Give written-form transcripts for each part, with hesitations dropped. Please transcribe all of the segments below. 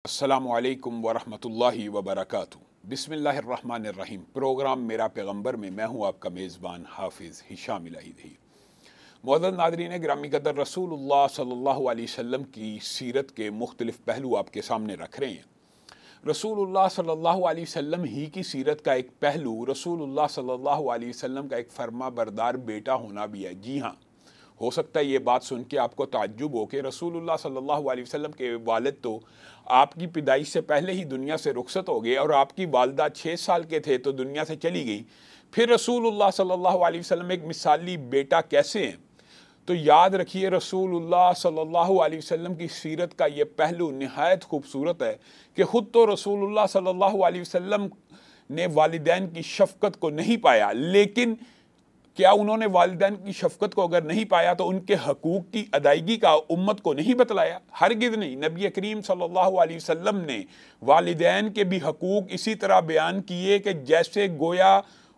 अस्सलामु अलैकुम वरहमतुल्लाहि वबरकातुहू। बिस्मिल्लाहिर्रहमानिर्रहीम। प्रोग्राम मेरा पैगम्बर में मैं हूँ आपका मेज़बान हाफिज़ हिशाम इलाही। मुअज़्ज़ज़ नाज़रीन गिरामी कदर, रसूलुल्लाह सल्लल्लाहु अलैहि वसल्लम की सीरत के मुख्तलिफ़ पहलू आपके सामने रख रहे हैं। रसूलुल्लाह सल्लल्लाहु अलैहि वसल्लम ही की सीरत का एक पहलू रसूलुल्लाह सल्लल्लाहु अलैहि वसल्लम का एक फर्मा बरदार बेटा होना भी है। जी हाँ, हो सकता है ये बात सुन के आपको ताज्जुब हो कि रसूलुल्लाह सल्लल्लाहु अलैहि वसल्लम के वालिद तो आपकी पैदाइश से पहले ही दुनिया से रुखसत हो गए और आपकी वालदा 6 साल के थे तो दुनिया से चली गई। फिर रसूलुल्लाह सल्लल्लाहु अलैहि वसल्लम एक मिसाली बेटा कैसे हैं? तो याद रखिए, रसूलुल्लाह सल्लल्लाहु अलैहि वसल्लम की सीरत का ये पहलू निहायत खूबसूरत है कि ख़ुद तो रसूलुल्लाह सल्लल्लाहु अलैहि वसल्लम ने वालिदैन की शफ़क़त को नहीं पाया, लेकिन क्या उन्होंने वालिदैन की शफ़क़त को अगर नहीं पाया तो उनके हकूक़ की अदायगी का उम्मत को नहीं बतलाया? हरगिज़ नहीं। नबी करीम सल्लल्लाहु अलैहि वसल्लम ने वालिदैन के भी हकूक़ इसी तरह बयान किए कि जैसे गोया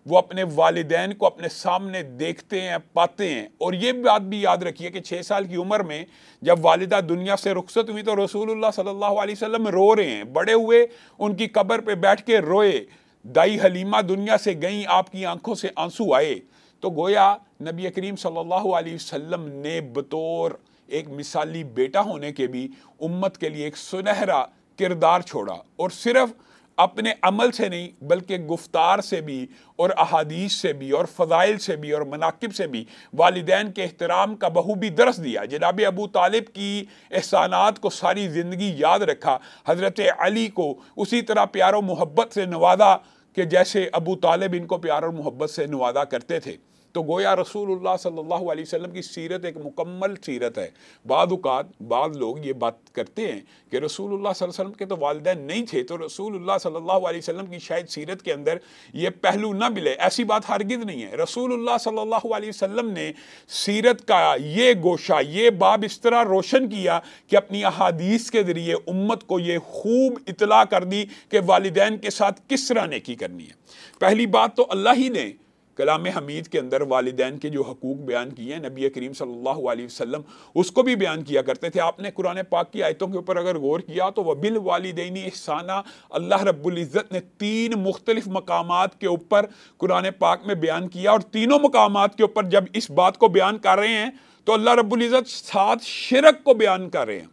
वो अपने वालिदैन को अपने सामने देखते हैं, पाते हैं। और ये बात भी याद रखिए कि 6 साल की उम्र में जब वालिदा दुनिया से रुखसत हुई तो रसूलुल्लाह सल्लल्लाहु अलैहि वसल्लम रो रहे हैं। बड़े हुए उनकी कब्र पे बैठ के रोए। दाई हलीमा दुनिया से गईं, आपकी आंखों से आंसू आए। तो गोया नबी करीम सल्लल्लाहु अलैहि वसल्लम ने बतौर एक मिसाली बेटा होने के भी उम्मत के लिए एक सुनहरा किरदार छोड़ा, और सिर्फ अपने अमल से नहीं बल्कि गुफ्तार से भी और अहादीस से भी और फ़ज़ाइल से भी और मनाकिब से भी वालिदैन के एहतराम का बखूबी दरस दिया। जनाब अबू तालिब की एहसानात को सारी ज़िंदगी याद रखा। हज़रत अली को उसी तरह प्यार और मोहब्बत से नवाजा कि जैसे अबू तालिब इनको प्यार और मोहब्बत से नवाजा करते थे। तो गोया रसूलुल्लाह सल्लल्लाहु अलैहि वसल्लम की सीरत एक मुकम्मल सीरत है। बाद लोग ये बात करते हैं कि रसूलुल्लाह सल्लल्लाहु अलैहि वसल्लम के तो वालिदैन नहीं थे, तो रसूलुल्लाह सल्लल्लाहु अलैहि वसल्लम की शायद सीरत के अंदर ये पहलू ना मिले। ऐसी बात हरगिज़ नहीं है। रसूलुल्लाह सल्लल्लाहु अलैहि वसल्लम ने सीरत का ये गोशा, ये बाब इस तरह रोशन किया कि अपनी अहादीस के ज़रिए उम्मत को ये खूब इतला कर दी कि वालिदैन के साथ किस तरह नेकी करनी है। पहली बात तो अल्लाह ही ने कलाम हमीद के अंदर वालिदैन के जो हकूक़ बयान किए हैं, नबी करीम सल्लल्लाहु अलैहि वसल्लम उसको भी बयान किया करते थे। आपने कुरान पाक की आयतों के ऊपर अगर गौर किया तो वबिल वालिदैनी ihसाना अल्लाह रब्बुल इज़्ज़त ने 3 मुख्तलिफ मकामात के ऊपर कुरान पाक में बयान किया, और तीनों मकामात के ऊपर जब इस बात को बयान कर रहे हैं तो अल्लाह रब्बुल इज़्ज़त साथ शिरक को बयान कर रहे हैं।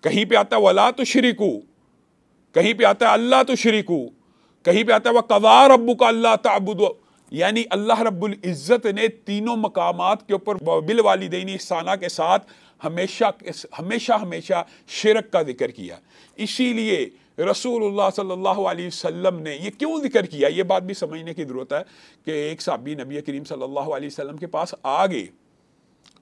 कहीं पे आता है वला तुशरिकू, कहीं पे आता है अल्लाह तुशरिकू, कहीं पे आता है वक़ज़ा रब्बुका अल्ला ताबुदू। यानी अल्लाह रब्बुल इज़्ज़त ने तीनों मकामात के ऊपर बिल वालिदैनी ihसाना के साथ हमेशा शिरक का जिक्र किया। इसीलिए रसूलुल्लाह सल्लल्लाहु अलैहि वसल्लम ने ये क्यों जिक्र किया, ये बात भी समझने की ज़रूरत है कि एक साहबी नबी करीम सल्लल्लाहु अलैहि वसल्लम के पास आ गए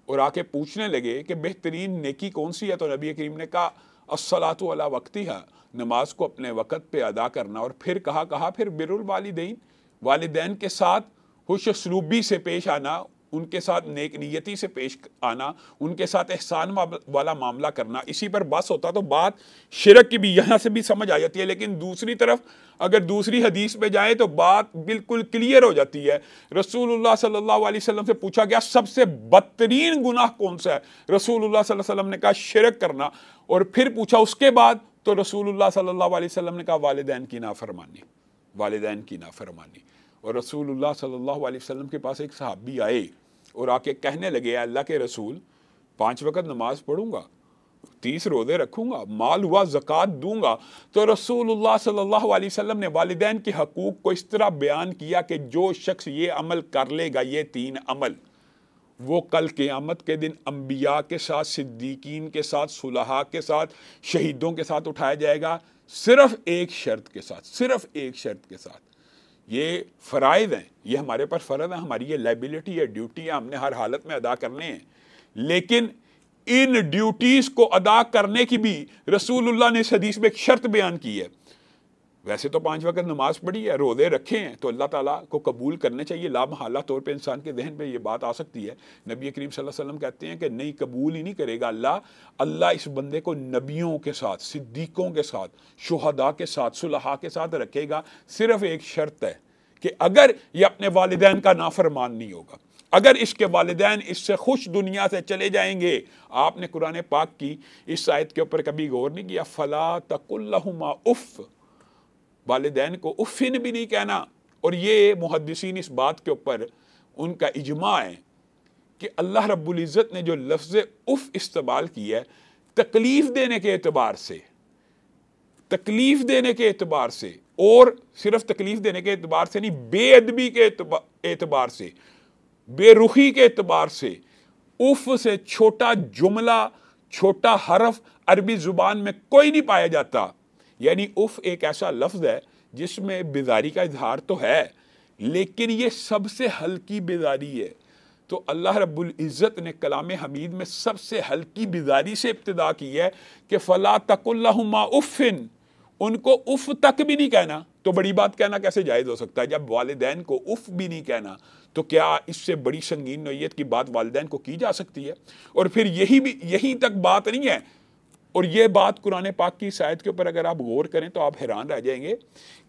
और आके पूछने लगे कि बेहतरीन नेकी कौन सी है। तो नबी करीम ने कहा अस्सलातु अला वक्तिहा, नमाज को अपने वक़्त पे अदा करना। और फिर कहा फिर बिरुल वालिदैन, वालिदैन के साथ खुशसलूबी से पेश आना, उनके साथ नेक नियति से पेश आना, उनके साथ एहसान वाला मामला करना। इसी पर बस होता तो बात शिरक की भी यहाँ से भी समझ आ जाती है। लेकिन दूसरी तरफ अगर दूसरी हदीस पे जाए तो बात बिल्कुल क्लियर हो जाती है। रसूलुल्लाह सल्लल्लाहु अलैहि वसल्लम से पूछा गया सबसे बदतरीन गुनाह कौन सा है? रसूलुल्लाह सल्लल्लाहु अलैहि वसल्लम ने कहा शिरक करना। और फिर पूछा उसके बाद, तो रसूलुल्लाह सल्लल्लाहु अलैहि वसल्लम ने कहा वालिदैन की नाफरमानी, वालिदैन की नाफरमानी। और रसूलुल्लाह सल्लल्लाहु अलैहि वसल्लम के पास एक सहाबी आए और आके कहने लगे, अल्लाह के रसूल, 5 वक़्त नमाज पढ़ूंगा, 30 रोज़े रखूंगा, माल हुआ ज़कात दूंगा। तो रसूलुल्लाह सल्लल्लाहु अलैहि वसल्लम ने वालिदैन के हकूक़ को इस तरह बयान किया कि जो शख्स ये अमल कर लेगा, ये 3 अमल, वो कल क़यामत के दिन अंबिया के साथ, सिद्दीकीन के साथ, सुलहा के साथ, शहीदों के साथ उठाया जाएगा, सिर्फ़ एक शर्त के साथ, सिर्फ़ एक शर्त के साथ। ये फ़राइज़ हैं, ये हमारे पर फ़र्ज़ है, हमारी ये लाइबिलिटी है, ड्यूटी है, हमने हर हालत में अदा करने हैं। लेकिन इन ड्यूटीज़ को अदा करने की भी रसूलुल्लाह ने इस हदीस में एक शर्त बयान की है। वैसे तो 5 वक़्त नमाज पढ़ी है, रोज़े रखे हैं, तो अल्लाह ताला को कबूल करने चाहिए। लामहल्ला तौर पे इंसान के जहन पे ये बात आ सकती है। नबी करीम सल्लल्लाहु अलैहि वसल्लम कहते हैं कि नहीं, कबूल ही नहीं करेगा अल्लाह इस बंदे को नबियों के साथ, सिद्दीकों के साथ, शुहदा के साथ, सुलहा के साथ रखेगा। सिर्फ एक शर्त है कि अगर ये अपने वालिदैन का नाफरमान नहीं होगा। اگر اس کے والدین اس سے خوش دنیا سے چلے جائیں گے. آپ نے قرآن پاک کی اس آیت کے اوپر کبھی غور نہیں کیا؟ فلا تقل لہما اف، والدین کو افن بھی نہیں کہنا. اور یہ محدثین اس بات کے اوپر ان کا اجماع ہے کہ اللہ رب العزت نے جو لفظ اف استعمال کی ہے تکلیف دینے کے اعتبار سے، تکلیف دینے کے اعتبار سے، اور صرف تکلیف دینے کے اعتبار سے نہیں، بے ادبی کے اعتبار سے، بے رخی کے اعتبار سے، اف سے چھوٹا جملہ، چھوٹا حرف عربی زبان میں کوئی نہیں پایا جاتا. یعنی اف ایک ایسا لفظ ہے جس میں بیزاری کا اظہار تو ہے، لیکن یہ سب سے ہلکی بیزاری ہے. تو اللہ رب العزت نے کلام حمید میں سب سے ہلکی بیزاری سے ابتدا کی ہے کہ فلا تقل لہما افن، ان کو اف تک بھی نہیں کہنا. تو بڑی بات کہنا کیسے جائز ہو سکتا ہے؟ جب والدین کو اف بھی نہیں کہنا تو کیا اس سے بڑی سنگین نوعیت کی بات والدین کو کی جا سکتی ہے؟ اور پھر یہی تک بات نہیں ہے، اور یہ بات قرآن پاک کی اس آیت کے اوپر اگر آپ غور کریں تو آپ حیران رہ جائیں گے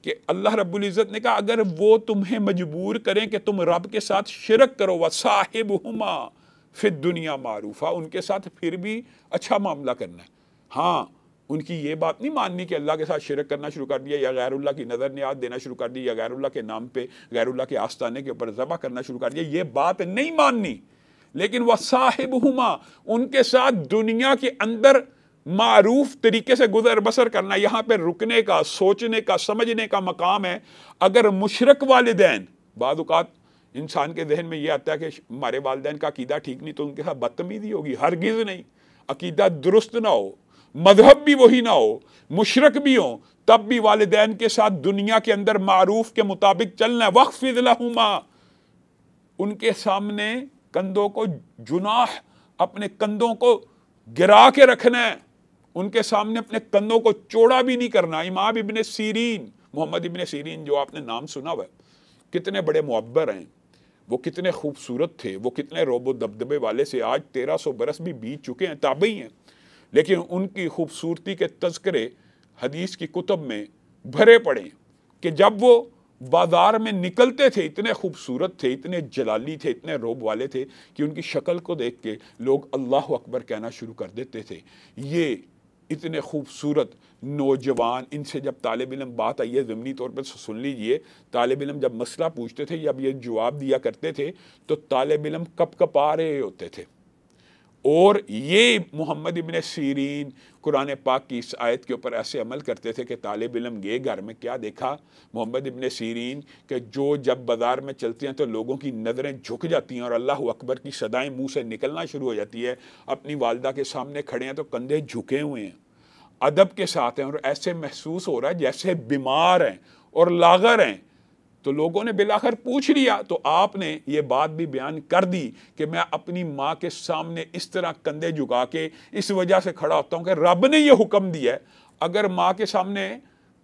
کہ اللہ رب العزت نے کہا اگر وہ تمہیں مجبور کریں کہ تم رب کے ساتھ شرک کرو، وَصَاحِبْهُمَا فِي الدُّنْيَا مَعْرُوفًا، ان کے ساتھ پھر بھی اچھا معاملہ کرنا ہے. ہاں، ان کی یہ بات نہیں ماننی کہ اللہ کے ساتھ شرک کرنا شروع کر دیا، یا غیر اللہ کی نظر نیاز دینا شروع کر دی، یا غیر اللہ کے نام پہ غیر اللہ کے آستانے کے اوپر ذبح کرنا شروع کر دیا. یہ بات نہیں ماننی، لیکن وَصَاحِبْهُمَا، ان کے ساتھ دنیا کے اندر معروف طریقے سے گزر بسر کرنا. یہاں پہ رکنے کا، سوچنے کا، سمجھنے کا مقام ہے. اگر مشرک والدین، بعض اوقات انسان کے ذہن میں یہ آتا ہے کہ ہمارے والدین کا عقیدہ ٹھیک نہیں تو ان کے ساتھ بدتمیزی ہوگی. ہرگز نہیں. عقیدہ درست نہ ہو، مذہب بھی وہی نہ ہو، مشرک بھی ہوں، تب بھی والدین کے ساتھ دنیا کے اندر معروف کے مطابق چلنا ہے. وَخْفِضْ لَهُمَا، ان کے سامنے کندھوں کو جناح، اپنے کندھوں کو گرا کے رکھنا ہے، ان کے سامنے اپنے کندھوں کو چوڑا بھی نہیں کرنا. امام ابن سیرین، محمد ابن سیرین جو آپ نے نام سنا ہوا ہے، کتنے بڑے معبر ہیں، وہ کتنے خوبصورت تھے، وہ کتنے روب و دبدبے والے سے. آج 1300 برس بھی بیت چکے ہیں، تابعی ہیں، لیکن ان کی خوبصورتی کے تذکرے حدیث کی کتب میں بھرے پڑے کہ جب وہ بازار میں نکلتے تھے اتنے خوبصورت تھے، اتنے جلالی تھے، اتنے روب والے تھے کہ ان کی شکل کو دیکھ کے لوگ اللہ اکبر کہنا شروع کر دیتے تھے. یہ اتنے خوبصورت نوجوان، ان سے جب طالب علم بات آئی ہے ضمنی طور پر سن لیجئے، طالب علم جب مسئلہ پوچھتے تھے، جب یہ جواب دیا کرتے تھے تو طالب علم کپ کپا رہے ہوتے تھے. اور یہ محمد ابن سیرین قرآن پاک کی اس آیت کے اوپر ایسے عمل کرتے تھے کہ طالب علم گئے گھر میں، کیا دیکھا محمد ابن سیرین کہ جو جب بازار میں چلتے ہیں تو لوگوں کی نظریں جھک جاتی ہیں اور اللہ اکبر کی صدائیں منہ سے نکلنا شروع ہو جاتی ہے. اپنی والدہ کے سامنے کھڑے ہیں تو کندھے جھکے ہوئے ہیں، ادب کے ساتھ ہیں، اور ایسے محسوس ہو رہا ہے جیسے بیمار ہیں اور لاغر ہیں. تو لوگوں نے بالآخر پوچھ لیا تو آپ نے یہ بات بھی بیان کر دی کہ میں اپنی ماں کے سامنے اس طرح کندھے جھکا کے اس وجہ سے کھڑا ہوتا ہوں کہ رب نے یہ حکم دیا ہے. اگر ماں کے سامنے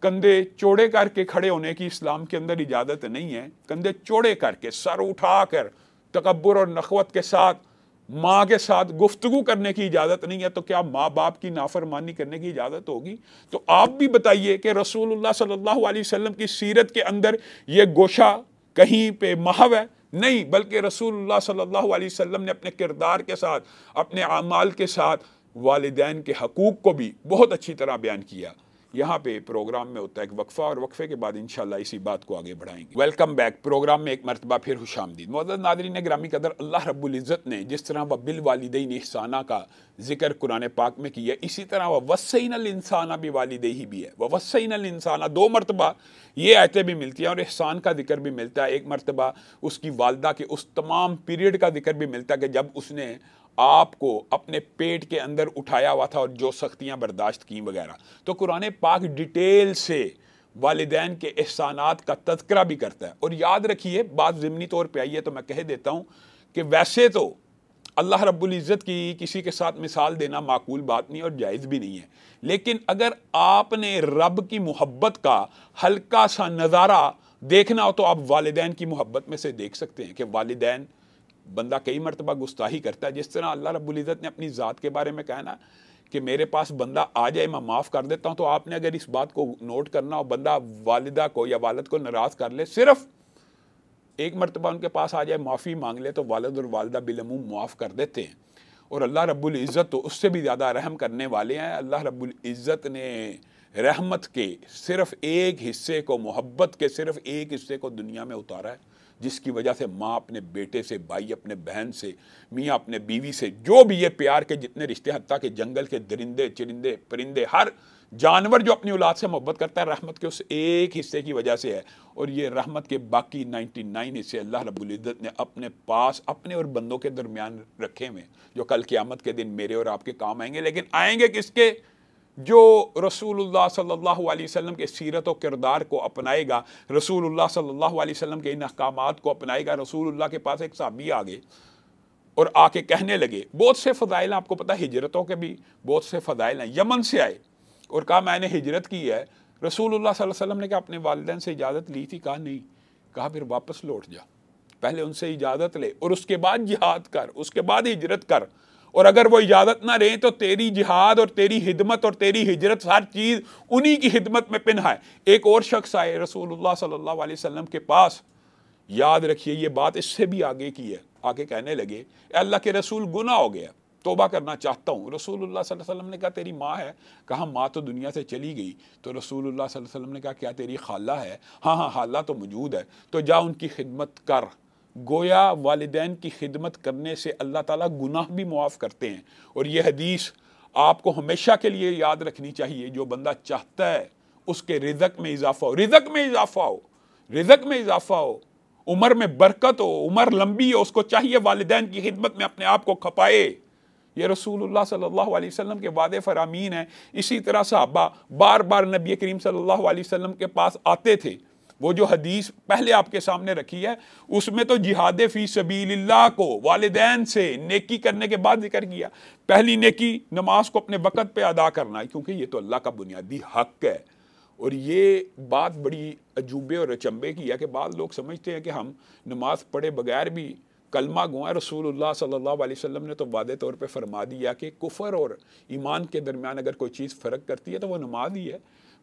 کندھے چوڑے کر کے کھڑے ہونے کی اسلام کے اندر اجازت نہیں ہے، کندھے چوڑے کر کے، سر اٹھا کر، تکبر اور نخوت کے ساتھ ماں کے ساتھ گفتگو کرنے کی اجازت نہیں ہے، تو کیا ماں باپ کی نافرمانی کرنے کی اجازت ہوگی؟ تو آپ بھی بتائیے کہ رسول اللہ صلی اللہ علیہ وسلم کی سیرت کے اندر یہ گوشہ کہیں پہ محو ہے؟ نہیں، بلکہ رسول اللہ صلی اللہ علیہ وسلم نے اپنے کردار کے ساتھ، اپنے اعمال کے ساتھ والدین کے حقوق کو بھی بہت اچھی طرح بیان کیا. یہاں پہ پروگرام میں ہوتا ہے ایک وقفہ، اور وقفے کے بعد انشاءاللہ اسی بات کو آگے بڑھائیں گے. Welcome back. پروگرام میں ایک مرتبہ پھر خوش آمدید. معزز ناظرین گرامی قدر، اللہ رب العزت نے جس طرح وبالوالدین احسانا کا ذکر قرآن پاک میں کیا، اسی طرح ووصینا الانسان بوالدیہ بھی ہے. ووصینا الانسان 2 مرتبہ یہ آیتیں بھی ملتی ہیں، اور احسان کا ذکر بھی ملتا ہے. ایک مرتبہ اس کی والدہ کے اس تمام پیریڈ کا ذکر بھی ملتا ہے کہ جب اس نے آپ کو اپنے پیٹ کے اندر اٹھایا ہوا تھا اور جو سختیاں برداشت کی وغیرہ. تو قرآن پاک ڈیٹیل سے والدین کے احسانات کا تذکرہ بھی کرتا ہے. اور یاد رکھیے، بات ضمنی طور پہ آئی ہے تو میں کہہ دیتا ہوں کہ ویسے تو اللہ رب العزت کی کسی کے ساتھ مثال دینا معقول بات نہیں اور جائز بھی نہیں ہے، لیکن اگر آپ نے رب کی محبت کا ہلکا سا نظارہ دیکھنا ہو تو آپ والدین کی محبت میں سے دیکھ سکتے ہیں کہ والدین، بندہ کئی مرتبہ گستاخی کرتا ہے، جس طرح اللہ رب العزت نے اپنی ذات کے بارے میں کہا نا کہ میرے پاس بندہ آ جائے میں معاف کر دیتا ہوں. تو آپ نے اگر اس بات کو نوٹ کرنا ہو، بندہ والدہ کو یا والد کو ناراض کر لے صرف ایک مرتبہ ان کے پاس آ جائے معافی مانگ لے تو والد اور والدہ بالعموم معاف کر دیتے ہیں، اور اللہ رب العزت تو اس سے بھی زیادہ رحم کرنے والے ہیں۔ اللہ رب العزت نے رحمت کے صرف ایک حصے کو، محبت کے صرف ایک حصے کو دنیا میں اتارا ہے، جس کی وجہ سے ماں اپنے بیٹے سے، بھائی اپنے بہن سے، میاں اپنے بیوی سے، جو بھی یہ پیار کے جتنے رشتے، حتیٰ کہ جنگل کے درندے چرندے پرندے، ہر جانور جو اپنی اولاد سے محبت کرتا ہے، رحمت کے اس ایک حصے کی وجہ سے ہے۔ اور یہ رحمت کے باقی 99 حصے اللہ رب العزت نے اپنے پاس، اپنے اور بندوں کے درمیان رکھے ہوئے، جو کل قیامت کے دن میرے اور آپ کے کام آئیں گے۔ لیکن آئیں گے کس کے؟ جو رسول اللہ صلی اللہ علیہ وسلم کے سیرت و کردار کو اپنائے گا، رسول اللہ صلی اللہ علیہ وسلم کے ان احکامات کو اپنائے گا۔ رسول اللہ کے پاس ایک صحابی آگے اور آ کے کہنے لگے، بہت سے فضائل ہیں، آپ کو پتہ ہے ہجرتوں کے بھی بہت سے فضائل ہیں، یمن سے آئے اور کہا میں نے ہجرت کی ہے۔ رسول اللہ صلی اللہ علیہ وسلم نے کہا اپنے والدین سے اجازت لی تھی؟ کہا نہیں۔ کہا پھر واپس لوٹ جا، پہلے ان سے اجازت لے اور اس کے بعد جہاد کر، اس کے بعد ہجرت کر، اور اگر وہ اجازت نہ رہیں تو تیری جہاد اور تیری خدمت اور تیری ہجرت ہر چیز انہی کی خدمت میں پنہا ہے۔ ایک اور شخص آئے رسول اللہ صلی اللہ علیہ وسلم کے پاس، یاد رکھیے یہ بات اس سے بھی آگے کی ہے، آگے کہنے لگے اے اللہ کے رسول گناہ ہو گیا، توبہ کرنا چاہتا ہوں۔ رسول اللہ صلی اللہ علیہ وسلم نے کہا تیری ماں ہے؟ کہا ماں تو دنیا سے چلی گئی۔ تو رسول اللہ صلی اللہ علیہ وسلم نے کہا کیا تیری خالہ ہے؟ ہاں ہاں خالہ تو موجود ہے، تو جا ان کی خدمت کر۔ گویا والدین کی خدمت کرنے سے اللہ تعالیٰ گناہ بھی معاف کرتے ہیں۔ اور یہ حدیث آپ کو ہمیشہ کے لیے یاد رکھنی چاہیے، جو بندہ چاہتا ہے اس کے رزق میں اضافہ ہو، رزق میں اضافہ ہو، رزق میں اضافہ ہو، عمر میں برکت ہو، عمر لمبی ہو، اس کو چاہیے والدین کی خدمت میں اپنے آپ کو کھپائے۔ یہ رسول اللہ صلی اللہ علیہ وسلم کے وعدے فرامین ہیں۔ اسی طرح صحابہ بار بار نبی کریم صلی اللہ علیہ وسلم کے پاس آتے تھے۔ وہ جو حدیث پہلے آپ کے سامنے رکھی ہے اس میں تو جہاد فی سبیل اللہ کو والدین سے نیکی کرنے کے بعد ذکر کیا۔ پہلی نیکی نماز کو اپنے وقت پہ ادا کرنا ہے، کیونکہ یہ تو اللہ کا بنیادی حق ہے۔ اور یہ بات بڑی عجوبے اور اچنبے کی ہے کہ بعض لوگ سمجھتے ہیں کہ ہم نماز پڑھے بغیر بھی کلمہ گوئیں۔ رسول اللہ صلی اللہ علیہ وسلم نے تو واضح طور پہ فرما دیا کہ کفر اور ایمان کے درمیان اگر کوئی چیز فرق کرتی ہے تو وہ نماز ہی ہے۔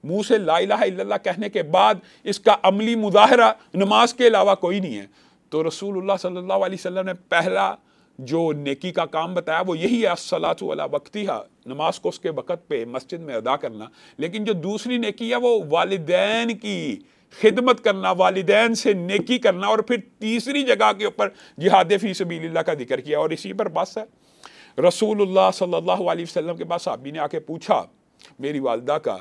منہ سے لا الہ الا اللہ کہنے کے بعد اس کا عملی مظاہرہ نماز کے علاوہ کوئی نہیں ہے۔ تو رسول اللہ صلی اللہ علیہ وسلم نے پہلا جو نیکی کا کام بتایا وہ یہی ہے، الصلاۃ علی وقتہا، نماز کو اس کے وقت پہ مسجد میں ادا کرنا۔ لیکن جو دوسری نیکی ہے وہ والدین کی خدمت کرنا، والدین سے نیکی کرنا، اور پھر تیسری جگہ کے اوپر جہاد فی سبیل اللہ کا ذکر کیا، اور اسی پر بس ہے۔ رسول اللہ صلی اللہ علیہ وسلم کے پاس صحابی نے آ کے پوچھا میری والدہ کا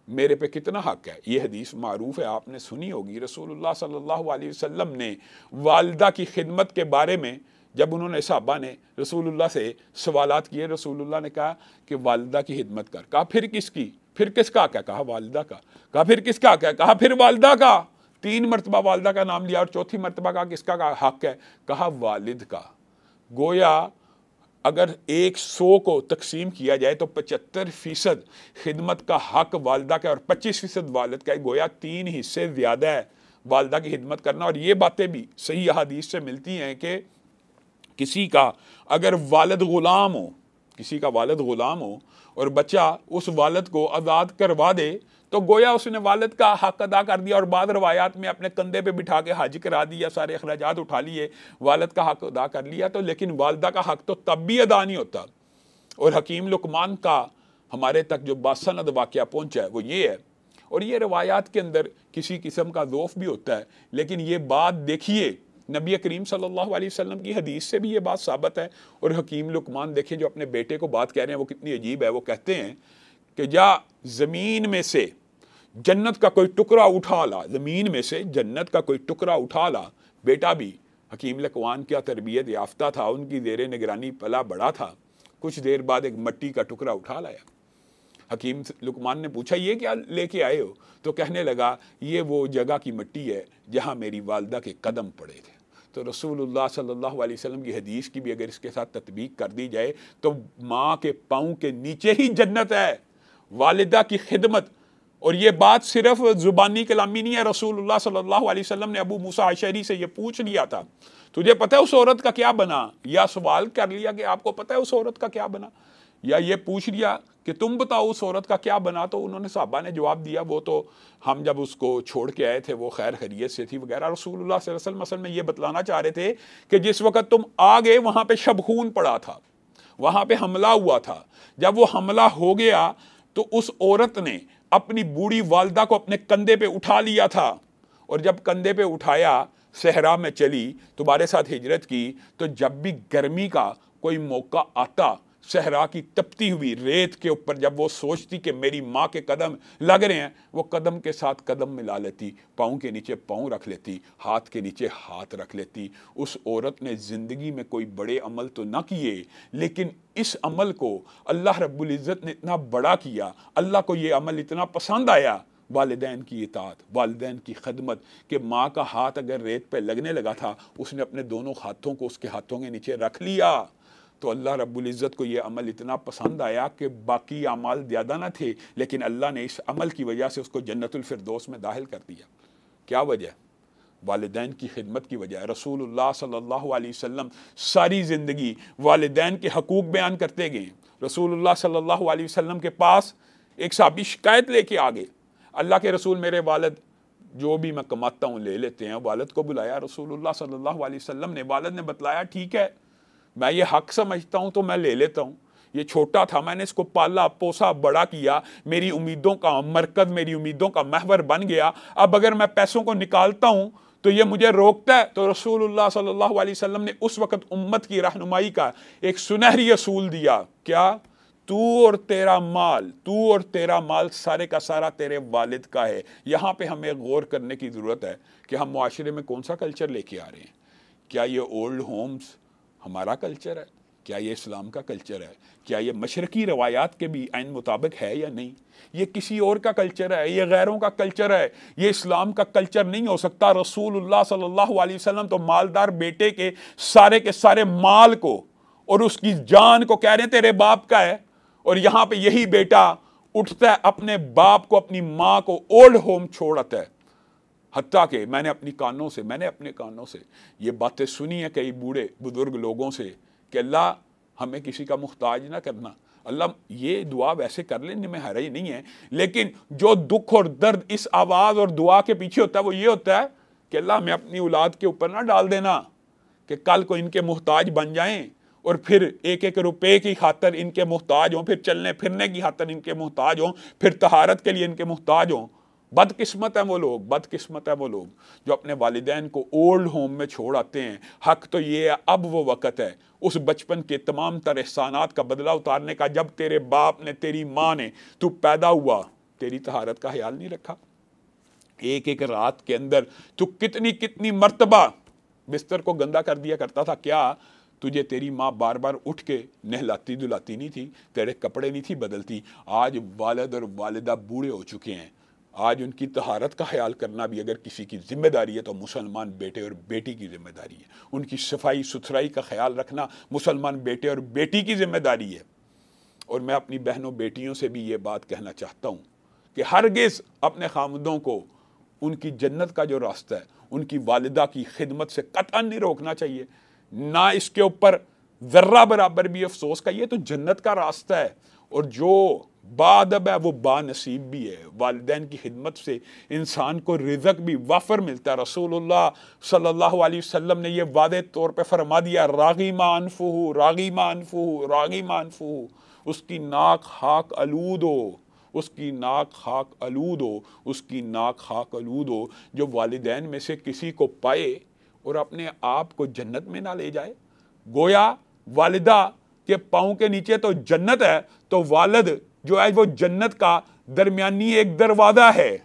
میرے پہ کتنا حق ہے؟ یہ حدیث معروف ہے، آپ نے سنی ہوگی۔ رسول اللہ صلی اللہ علیہ وسلم نے والدہ کی خدمت کے بارے میں جب انہوں نے صحابہ نے رسول اللہ سے سوالات کیے، رسول اللہ نے کہا کہ والدہ کی خدمت کر۔ کہا پھر کس کی؟ پھر کس کا کیا؟ کہا والدہ کا۔ کہا پھر کس کا کیا؟ کہا پھر والدہ کا۔ 3 مرتبہ والدہ کا نام لیا، اور چوتھی مرتبہ کہا کس کا حق ہے؟ کہا والد کا۔ گویا اگر 100 کو تقسیم کیا جائے تو 75% خدمت کا حق والدہ کا اور 25% والد کا ہے۔ گویا 3 حصے زیادہ ہے والدہ کی خدمت کرنا۔ اور یہ باتیں بھی صحیح حدیث سے ملتی ہیں کہ کسی کا اگر والد غلام ہو، کسی کا والد غلام ہو اور بچہ اس والد کو آزاد کروا دے تو گویا اس نے والد کا حق ادا کر دیا، اور بعض روایات میں اپنے کندھے پہ بٹھا کے حج کرا دیا، سارے اخراجات اٹھا لیے، والد کا حق ادا کر لیا۔ تو لیکن والدہ کا حق تو تب بھی ادا نہیں ہوتا۔ اور حکیم لقمان کا ہمارے تک جو باسند واقعہ پہنچا ہے وہ یہ ہے، اور یہ روایات کے اندر کسی قسم کا ذوف بھی ہوتا ہے، لیکن یہ بات دیکھیے نبی کریم صلی اللہ علیہ وسلم کی حدیث سے بھی یہ بات ثابت ہے۔ اور حکیم لقمان دیکھیں جو اپنے بیٹے کو بات کہہ رہے ہیں وہ کتنی عجیب ہے۔ وہ کہتے ہیں کہ جا زمین میں سے جنت کا کوئی ٹکڑا اٹھا لا، زمین میں سے جنت کا کوئی ٹکڑا اٹھا لا۔ بیٹا بھی حکیم لقمان کیا تربیت یافتہ تھا، ان کی زیر نگرانی پلا بڑا تھا۔ کچھ دیر بعد ایک مٹی کا ٹکڑا اٹھا لایا۔ حکیم لقمان نے پوچھا یہ کیا لے کے آئے ہو؟ تو کہنے لگا یہ وہ جگہ کی مٹی ہے جہاں میری والدہ کے قدم پڑے تھے۔ تو رسول اللہ صلی اللہ علیہ وسلم کی حدیث کی بھی اگر اس کے ساتھ تطبیق کر دی جائے تو ماں کے پاؤں کے نیچے ہی جنت ہے، والدہ کی خدمت۔ اور یہ بات صرف زبانی کلامی نہیں ہے، رسول اللہ صلی اللہ علیہ وسلم نے ابو موسیٰ اشعری سے یہ پوچھ لیا تھا تجھے پتہ ہے اس عورت کا کیا بنا؟ یا سوال کر لیا کہ آپ کو پتہ ہے اس عورت کا کیا بنا؟ یا یہ پوچھ لیا कि तुम बताओ उस औरत का क्या बना। तो उन्होंने सहाबा ने जवाब दिया, वो तो हम जब उसको छोड़ के आए थे वो खैर खैरियत से थी वगैरह। रसूलुल्लाह सल्लल्लाहु अलैहि वसल्लम असल में ये बतलाना चाह रहे थे कि जिस वक्त तुम आ गए वहाँ पे शबखून पड़ा था, वहाँ पे हमला हुआ था। जब वो हमला हो गया तो उस औरत ने अपनी बूढ़ी वालदा को अपने कंधे पे उठा लिया था, और जब कंधे पे उठाया सहरा में चली, तुम्हारे साथ हिजरत की। तो जब भी गर्मी का कोई मौका आता, सहरा की तपती हुई रेत के ऊपर जब वो सोचती कि मेरी माँ के कदम लग रहे हैं, वो कदम के साथ कदम मिला लेती, पाँव के नीचे पाँव रख लेती, हाथ के नीचे हाथ रख लेती। उस औरत ने ज़िंदगी में कोई बड़े अमल तो ना किए, लेकिन इस अमल को अल्लाह रब्बुल इज़्ज़त ने इतना बड़ा किया, अल्लाह को ये अमल इतना पसंद आया, वालिदैन की इताअत, वालिदैन की खदमत, कि माँ का हाथ अगर रेत पे लगने लगा था, उसने अपने दोनों हाथों को उसके हाथों के नीचे रख लिया। तो अल्लाह रब्बुल इज़्ज़त को ये अमल इतना पसंद आया कि बाकी अमाल ज़्यादा ना थे, लेकिन अल्लाह ने इस अमल की वजह से उसको जन्नतुल फिरदौस में दाखिल कर दिया। क्या वजह? वालिदैन की खिदमत की वजह। रसूलुल्लाह सल्लल्लाहु अलैहि वसल्लम सारी ज़िंदगी वालिदैन के हकूक़ बयान करते गए। रसूलुल्लाह सल्लल्लाहु अलैहि वसल्लम के पास एक साहबी शिकायत लेके आ गए, अल्लाह के रसूल मेरे वालिद जो भी मैं कमाता हूँ ले लेते हैं। वालिद को बुलाया रसूलुल्लाह सल्लल्लाहु अलैहि वसल्लम ने, वालिद ने बतलाया ठीक है मैं ये हक समझता हूँ तो मैं ले लेता हूँ, ये छोटा था, मैंने इसको पाला पोसा बड़ा किया, मेरी उम्मीदों का मरकज़, मेरी उम्मीदों का महवर बन गया। अब अगर मैं पैसों को निकालता हूँ तो ये मुझे रोकता है। तो रसूलुल्लाह सल्लल्लाहु अलैहि वसल्लम ने उस वक़्त उम्मत की रहनुमाई का एक सुनहरी असूल दिया, क्या? तू और तेरा माल सारे का सारा तेरे वालिद का है। यहाँ पे हमें गौर करने की ज़रूरत है कि हम मुआशरे में कौन सा कल्चर लेके आ रहे हैं। क्या ये ओल्ड होम्स हमारा कल्चर है? क्या ये इस्लाम का कल्चर है? क्या ये मशरकी रवायात के भी ऐन मुताबिक है या नहीं? ये किसी और का कल्चर है, ये गैरों का कल्चर है, ये इस्लाम का कल्चर नहीं हो सकता। रसूलुल्लाह सल्लल्लाहु अलैहि वसल्लम तो मालदार बेटे के सारे माल को और उसकी जान को कह रहे हैं तेरे बाप का है, और यहाँ पे यही बेटा उठता है अपने बाप को, अपनी माँ को ओल्ड होम छोड़ता है। हत्ता कि मैंने अपने कानों से ये बातें सुनी है कई बूढ़े बुजुर्ग लोगों से कि अल्लाह हमें किसी का मुख्ताज ना करना। अल्लाह ये दुआ वैसे कर लेने में हर्ज नहीं है, लेकिन जो दुख और दर्द इस आवाज़ और दुआ के पीछे होता है वो ये होता है कि अल्लाह हमें अपनी औलाद के ऊपर ना डाल देना कि कल को इनके मुख्ताज बन जाएं और फिर एक एक रुपए की खातर इनके मुख्ताज हों, फिर चलने फिरने की खातर इनके मुख्ताज हों, फिर तहारत के लिए इनके मुख्ताज हों। बदकिस्मत है वो लोग जो अपने वालिदैन को ओल्ड होम में छोड़ आते हैं। हक तो ये है, अब वो वक़्त है उस बचपन के तमाम तर एहसानात का बदला उतारने का, जब तेरे बाप ने, तेरी माँ ने, तू पैदा हुआ, तेरी तहारत का ख्याल नहीं रखा। एक एक रात के अंदर तू कितनी मर्तबा बिस्तर को गंदा कर दिया करता था। क्या तुझे तेरी माँ बार बार उठ के नहलाती धुलाती नहीं थी, तेरे कपड़े नहीं थी बदलती? आज वालिद और वालिदा बूढ़े हो चुके हैं, आज उनकी तहारत का ख्याल करना भी अगर किसी की जिम्मेदारी है तो मुसलमान बेटे और बेटी की जिम्मेदारी है। उनकी सफाई सुथराई का ख्याल रखना मुसलमान बेटे और बेटी की जिम्मेदारी है। और मैं अपनी बहनों बेटियों से भी ये बात कहना चाहता हूँ कि हरगिज़ अपने खामदों को उनकी जन्नत का जो रास्ता है, उनकी वालिदा की खिदमत से कतई नहीं रोकना चाहिए, ना इसके ऊपर ज़र्रा बराबर भी अफसोस का। ये तो जन्नत का रास्ता है, और जो बादब है वो बानसीब भी है। वालिदैन की खिदमत से इंसान को रिज़्क़ भी वाफर मिलता है। रसूलुल्लाह सल्लल्लाहु अलैहि वसल्लम ने ये वादे तौर पे फरमा दिया, राग़िमा अनफुहु, उसकी नाक खाक आलूद हो, जो वालिदैन में से किसी को पाए और अपने आप को जन्नत में ना ले जाए। गोया वालिदा के पाँव के नीचे तो जन्नत है, तो वालिद जो है वो जन्नत का दरमियानी एक दरवाज़ा है।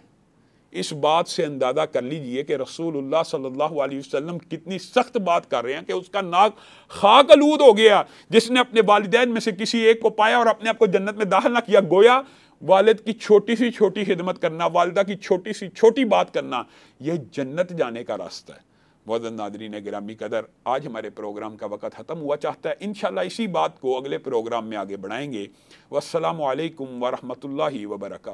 इस बात से अंदाज़ा कर लीजिए कि रसूलुल्लाह सल्लल्लाहु अलैहि वसल्लम कितनी सख्त बात कर रहे हैं कि उसका नाक खाक आलूद हो गया जिसने अपने वालिदैन में से किसी एक को पाया और अपने आप को जन्नत में दाखिल ना किया। गोया वालिद की छोटी सी छोटी खिदमत करना, वालिदा की छोटी सी छोटी बात करना, यह जन्नत जाने का रास्ता है। मुअज़्ज़ज़ नाज़रीन गिरामी कदर, आज हमारे प्रोग्राम का वक़्त ख़त्म हुआ चाहता है। इंशाअल्लाह इसी बात को अगले प्रोग्राम में आगे बढ़ाएंगे। वस्सलामु अलैकुम व रहमतुल्लाहि व बरकातहू।